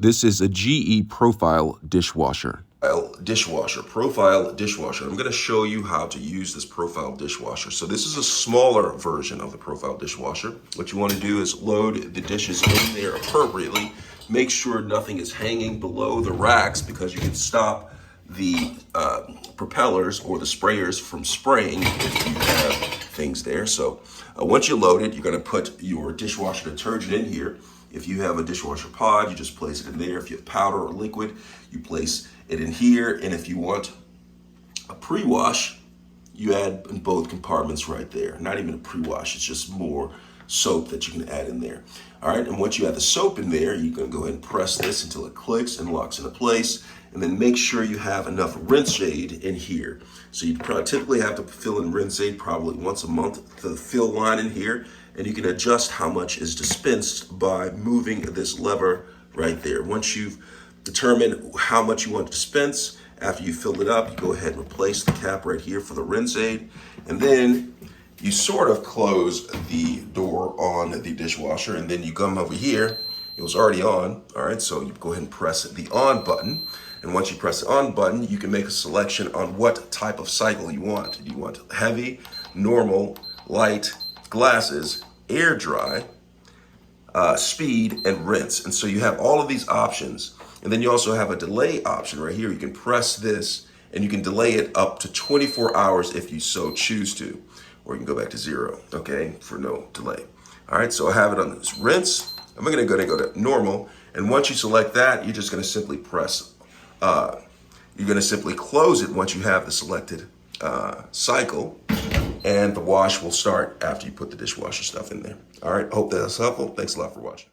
This is a GE Profile Dishwasher. Profile dishwasher. I'm going to show you how to use this profile dishwasher. So this is a smaller version of the profile dishwasher. What you want to do is load the dishes in there appropriately. Make sure nothing is hanging below the racks because you can stop the propellers or the sprayers from spraying if you have things there. So once you load it, you're going to put your dishwasher detergent in here. If you have a dishwasher pod, you just place it in there. If you have powder or liquid, you place it in here. And if you want a pre-wash, you add in both compartments right there. Not even a pre-wash, it's just more soap that you can add in there. All right, and once you have the soap in there, you can go ahead and press this until it clicks and locks into place. And then make sure you have enough rinse aid in here. So you typically have to fill in rinse aid probably once a month to the fill line in here. And you can adjust how much is dispensed by moving this lever right there. Once you've determined how much you want to dispense, after you filled it up, you go ahead and replace the cap right here for the rinse aid. And then you sort of close the door on the dishwasher, and then you come over here. It was already on, all right? So you go ahead and press the on button. And once you press the on button, you can make a selection on what type of cycle you want. Do you want heavy, normal, light, glasses, air dry, speed, and rinse? And so you have all of these options. And then you also have a delay option right here. You can press this and you can delay it up to 24 hours if you so choose to, or you can go back to 0, okay, for no delay. All right, so I have it on this rinse. I'm gonna go to normal. And once you select that, you're just gonna simply press, you're gonna simply close it once you have the selected cycle, and the wash will start after you put the dishwasher stuff in there. All right, hope that's helpful. Thanks a lot for watching.